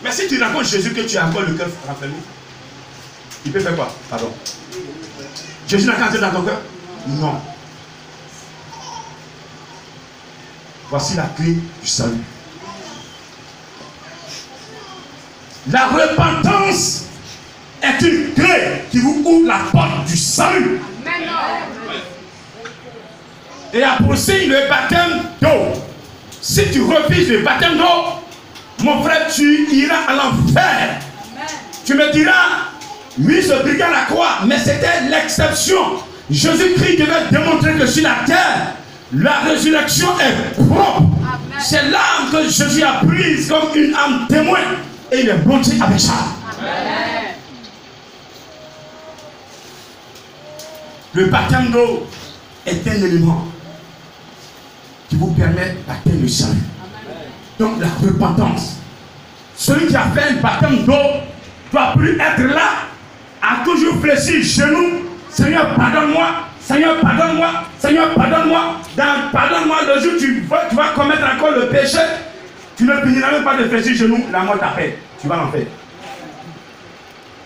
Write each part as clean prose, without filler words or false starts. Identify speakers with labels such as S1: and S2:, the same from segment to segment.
S1: Mais si tu racontes Jésus que tu as encore le cœur renfermé, il peut faire quoi? Pardon. Jésus n'a qu'à entrer dans ton cœur? Non. Voici la clé du salut. La repentance est une clé qui vous ouvre la porte du salut. Et a pour signe le baptême d'eau. Si tu refuses le baptême d'eau, mon frère, tu iras à l'enfer. Tu me diras, oui, ce brigand à la croix, mais c'était l'exception. Jésus-Christ devait démontrer que sur la terre, la résurrection est propre. C'est l'âme que Jésus a prise comme une âme témoin. Et il est monté avec ça. Amen. Le baptême d'eau est un élément qui vous permet d'atteindre le salut. Donc la repentance. Celui qui a fait un baptême d'eau ne doit plus être là à toujours fléchir le genou. Seigneur, pardonne-moi. Seigneur, pardonne-moi. Seigneur, pardonne-moi. Pardonne-moi le jour où tu vas commettre encore le péché. Tu ne finiras même pas de fléchir le genou. La mort t'appelle. Tu vas l'en faire.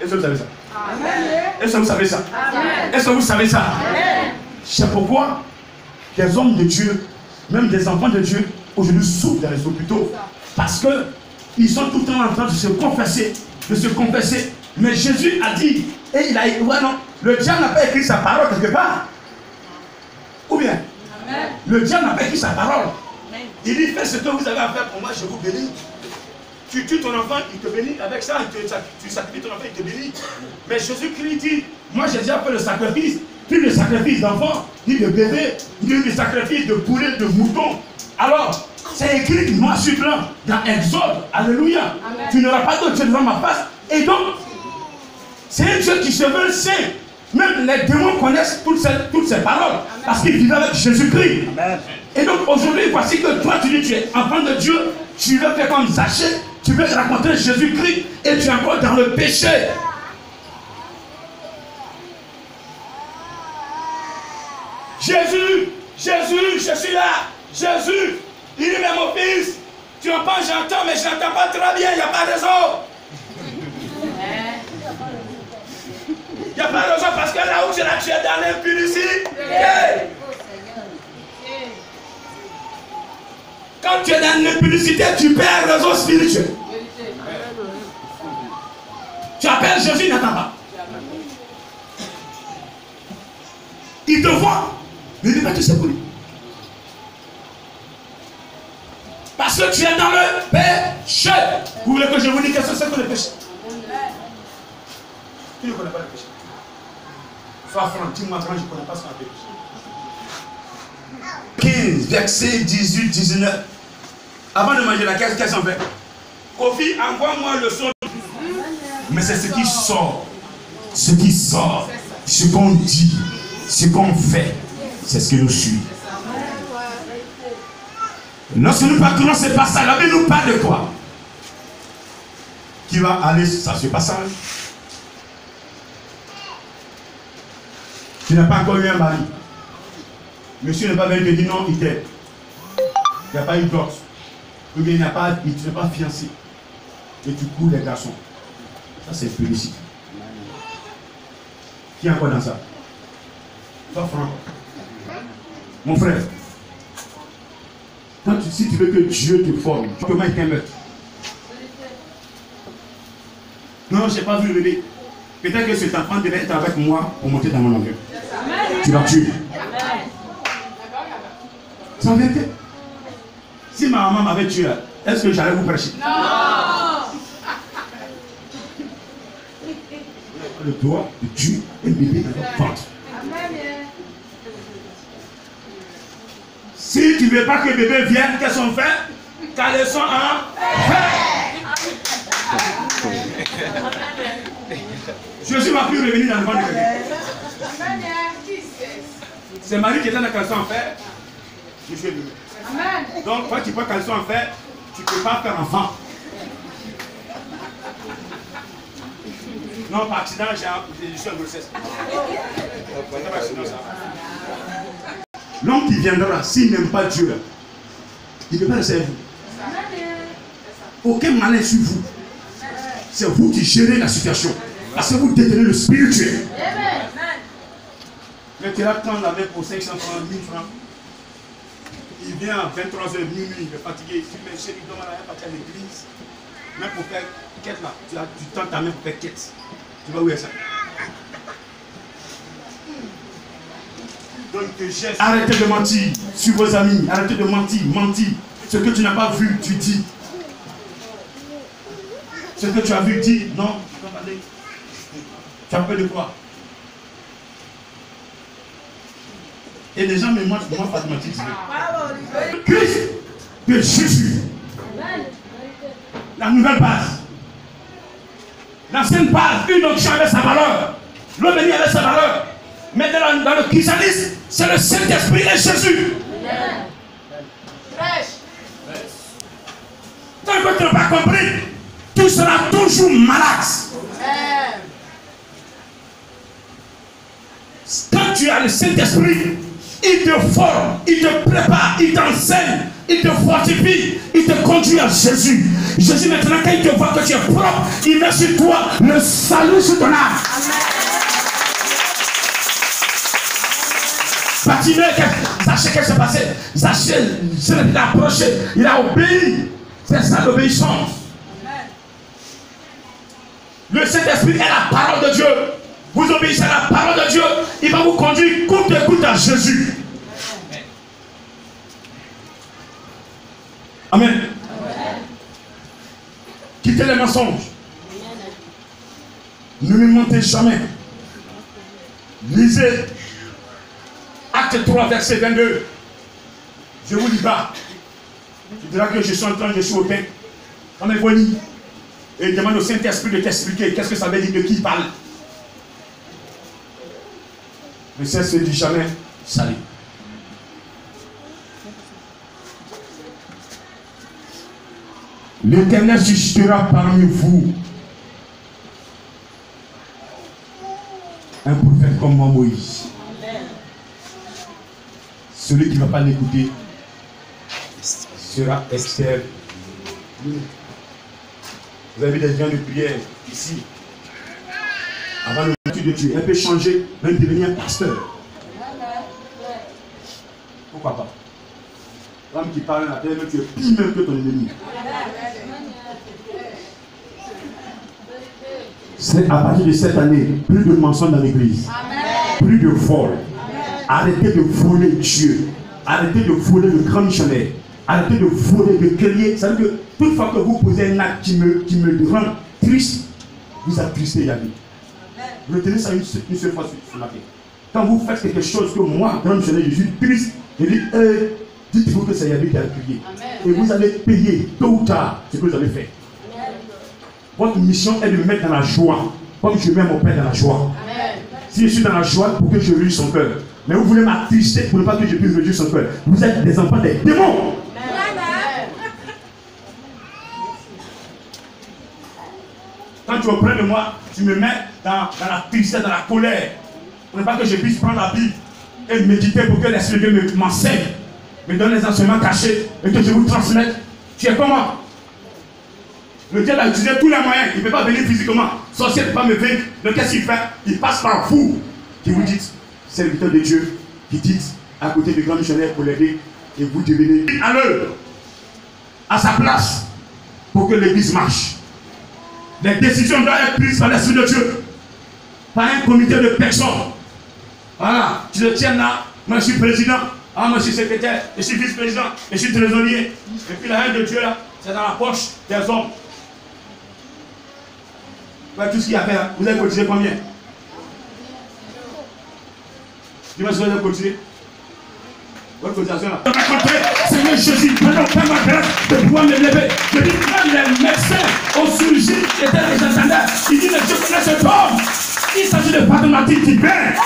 S1: Est-ce que vous savez ça? Est-ce que vous savez ça? Est-ce que vous savez ça? C'est pourquoi des hommes de Dieu, même des enfants de Dieu, aujourd'hui souffrent dans les hôpitaux. Parce qu'ils sont tout le temps en train de se confesser. Mais Jésus a dit, et il a dit, ouais, non, le diable n'a pas écrit sa parole quelque part. Ou bien, le diable n'a pas écrit sa parole. Il dit, faites ce que vous avez à faire pour moi, je vous bénis. Tu tues ton enfant, il te bénit. Avec ça, tu sacrifies ton enfant, il te bénit. Mais Jésus-Christ dit, moi j'ai déjà fait le sacrifice. Plus le sacrifice d'enfant, ni de bébé, ni le sacrifice de poulet, de mouton. Alors, c'est écrit noir sur blanc dans Exode. Alléluia. Amen. Tu n'auras pas d'autre Dieu devant ma face. Et donc, c'est un Dieu qui se veut saint. Même les démons connaissent toutes ces paroles. Amen. Parce qu'ils vivent avec Jésus-Christ. Et donc aujourd'hui, voici que toi tu dis tu es enfant de Dieu. Tu veux faire comme Zachée. Tu veux raconter Jésus-Christ. Et tu es encore dans le péché. Jésus, Jésus, je suis là. Jésus, il dit, mais mon fils, tu entends, j'entends, mais je n'entends pas très bien, il n'y a pas de raison. Il n'y a pas de raison parce que là où tu es dans l'impudicité. Quand tu es dans l'impudicité, tu perds raison spirituelle. Tu appelles Jésus, il n'attend pas. Il te voit. Mais il dit, mais tu sais pour lui. Parce que tu es dans le péché. Vous voulez que je vous dise qu'est-ce que c'est que le péché? Qui ne connaît pas le péché? Sois franc, dis-moi quand je ne connais pas ce qu'on appelle le péché. 15, verset 18, 19. Avant de manger la caisse, qu'est-ce qu'on fait? Kofi, envoie-moi le son. Mais c'est ce qui sort. Ce qui sort. Ce qu'on dit. Ce qu'on fait. C'est ce que nous suit. Lorsque nous parcourons ce passage, la Bible nous parle de quoi? Qui va aller sur ce passage? Tu n'as pas encore eu un mari. Monsieur n'est pas venu te dire non, il t'aide. Il n'y a pas eu d'os. Ou bien tu n'es pas fiancé. Et tu cours les garçons. Ça c'est félicite. Qui est encore dans ça? Sois franc. Mon frère. Si tu veux que Dieu te forme, comment il t'aime? Non, je n'ai pas vu le bébé. Peut-être que cet enfant devait être avec moi pour monter dans mon longueur. Tu vas tuer. C'est en vérité. Si ma maman m'avait tué, est-ce que j'allais vous prêcher? Non. Le droit de tuer un bébé dans votre ventre. Si tu ne veux pas que le bébé vienne, qu'est-ce qu'on fait? Caleçon en fer. Jésus m'a pu revenir dans le ventre de bébé. C'est Marie qui est dans le caleçon en fer. Je suis venu. Donc, quand tu prends caleçon en fer, tu ne peux pas faire enfant. Non, par accident, je suis en grossesse. L'homme qui viendra, s'il n'aime pas Dieu, il ne peut pas le servir. Aucun malin sur vous. c'est vous qui gérez la situation. Parce que vous détenez le spirituel. Mais tu vas prendre la main pour 500 francs, 1000 francs. Il vient à 23h, minuit, il est fatigué. Tu mets chez lui, il demande à partir à l'église. Même pour faire quête là, tu tends ta main pour faire quête. Tu vois où est ça? Donc, arrêtez de mentir sur vos amis. Arrêtez de mentir. Ce que tu n'as pas vu, tu dis. Ce que tu as vu, dis. Non, tu peux parler. Tu as peur de quoi? Et les gens me montrent comment mathématiques. Christ de Jésus. La nouvelle base. L'ancienne base, une onction avait sa valeur. L'homme béni avait sa valeur. Mais dans le christianisme, c'est le Saint-Esprit et Jésus. Tant que tu n'as pas compris, tu seras toujours malade. Quand tu as le Saint-Esprit, il te forme, il te prépare, il t'enseigne, il te fortifie, il te conduit à Jésus. Jésus maintenant, quand il te voit que tu es propre, il met sur toi le salut sur ton âme. Bartimée, Zachée, qu'est-ce qui s'est passé? Zachée, il a approché, il a obéi. C'est ça l'obéissance. Le Saint-Esprit est la parole de Dieu. Vous obéissez à la parole de Dieu, il va vous conduire coûte que coûte à Jésus. Amen. Amen. Quittez les mensonges. Ne me mentez jamais. Lisez Acte 3, verset 22. Je vous dis pas. Tu diras que je suis en train, je suis au pain. Comme un boni. Et il demande au Saint-Esprit de t'expliquer qu'est-ce que ça veut dire, de qui il parle. Le Saint-Esprit ne dit jamais salut. L'Éternel suscitera parmi vous un prophète comme moi, Moïse. Celui qui ne va pas l'écouter sera externe. Vous avez des gens de prière ici. Avant le de Dieu, elle peut changer, même devenir pasteur. Pourquoi pas? L'homme qui parle à la terre, tu es pire même que ton ennemi. C'est à partir de cette année, plus de mensonges dans l'église, plus de vol. Arrêtez de voler Dieu, arrêtez de voler le grand missionnaire, arrêtez de voler le guerrier. Ça veut dire que toute fois que vous posez un acte qui me rend triste, vous attristez la vie. Retenez ça une seule fois sur la tête. Quand vous faites quelque chose que moi, grand missionnaire, je suis triste, je dis, dites-vous que c'est Yahvé qui a crié. Et vous allez payer tôt ou tard ce que vous avez fait. Votre mission est de me mettre dans la joie, comme je mets mon Père dans la joie. Si je suis dans la joie, pour que je réjouisse son cœur. Mais vous voulez m'attrister pour ne pas que je puisse réjouir son cœur. Vous êtes des enfants des démons. Quand tu es auprès de moi, tu me mets dans la tristesse, dans la colère. Pour ne pas que je puisse prendre la Bible et méditer pour que l'Esprit de Dieu m'enseigne, me donne les enseignements cachés et que je vous transmette. Tu es comment? Le diable a utilisé tous les moyens. Il ne peut pas venir physiquement. Sorcier ne peut pas me vaincre. Donc qu'est-ce qu'il fait? Il passe par vous. Qui vous dites, serviteur de Dieu, qui dites à côté du grand missionnaire pour l'aider. Et vous devenez à l'heure, à sa place, pour que l'église marche. Les décisions doivent être prises par l'Esprit de Dieu. Par un comité de personnes. Voilà. Tu le tiens là. Moi je suis président. Ah, moi je suis secrétaire. Je suis vice-président. Je suis trésorier. Et puis la haine de Dieu là, c'est dans la poche des hommes. Ouais, tout ce qu'il y a à faire, vous avez cotisé combien? Dis-moi si vous avez cotisé. Votre cotisation là. Seigneur Jésus, maintenant permets ma grâce de pouvoir me lever. Je dis, même les médecins au chirurgie qui étaient les intendants, ils disent, mais je connais cet homme. Il s'agit de mathématiques qui perd.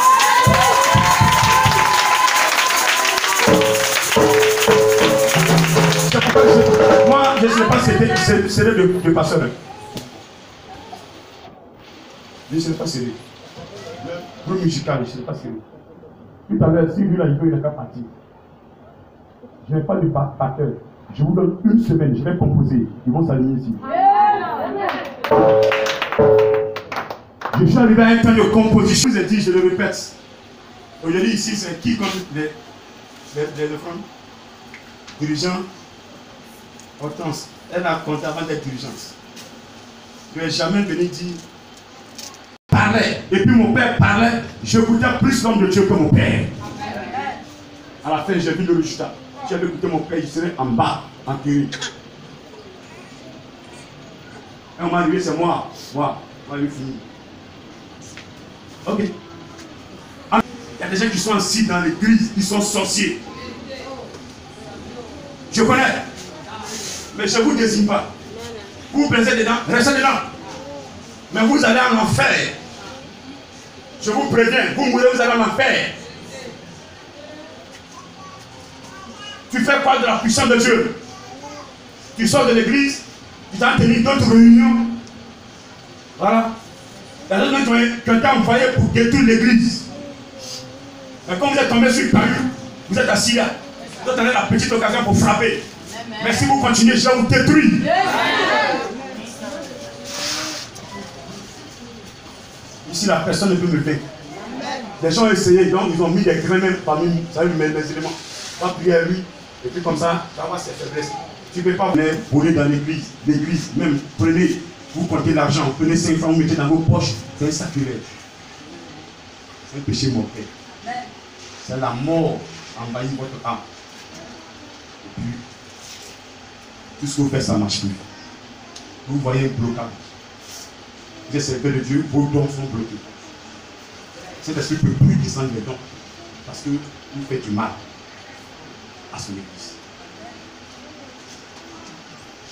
S1: Moi, je ne sais pas si c'est de pasteur. Je ne sais pas si le groupe musical, je ne sais pas si tout à l'heure, si lui là, il veut, il n'a qu'à partir. Je n'ai pas de batteur. Je vous donne une semaine, je vais composer. Ils vont s'aligner ici. Je suis arrivé à un temps de composition. Je vous ai dit, je le répète. Aujourd'hui, ici, c'est qui comme les femmes dirigeants? Hortense, elle a compté avant d'être dirigeante. Je n'ai jamais venu dire parlait. Et puis mon père parlait. J'écoutais plus l'homme de Dieu que mon père. À la fin, j'ai vu le résultat. Si j'avais écouté mon père, il serait en bas, en théorie. Et on m'a dit, c'est moi. Moi, je vais finir. Ok. Il y a des gens qui sont assis dans l'église, ils sont sorciers. Je connais. Mais je ne vous désigne pas. Vous vous plaisez dedans, restez dedans. Mais vous allez en enfer. Je vous préviens, vous mourrez, vous allez en enfer. Tu fais quoi de la puissance de Dieu? Tu sors de l'église, tu t'as tenu d'autres réunions. Voilà. Il y a d'autres gens qui ont été envoyés pour détruire l'église. Mais quand vous êtes tombé sur le palu, vous êtes assis là. Vous attendez la petite occasion pour frapper. Mais si vous continuez, je vais vous détruire. Ici, la personne ne peut me vaincre. Les gens ont essayé, donc ils ont mis des grains même parmi nous. Ça veut mes éléments. On va prier à lui. Et puis comme ça, ça va ses faiblesses. Tu ne peux pas venir voler dans l'église. L'église, même, prenez, vous comptez l'argent, prenez 5 francs, vous mettez dans vos poches. C'est un sacrilège. C'est un péché mortel. C'est la mort envahit votre âme. Et puis, tout ce que vous faites, ça ne marche plus. Vous voyez un blocage. Vous êtes servi de Dieu, vos dons sont bloqués. Cet esprit ne peut plus descendre les dons. Parce que vous faites du mal à son église.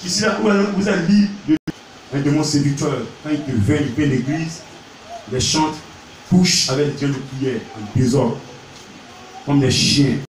S1: Ici, là, vous avez lu un démon séducteur. Quand il te vient l'église, les chante, couche avec des dieux de prière en désordre, comme des chiens.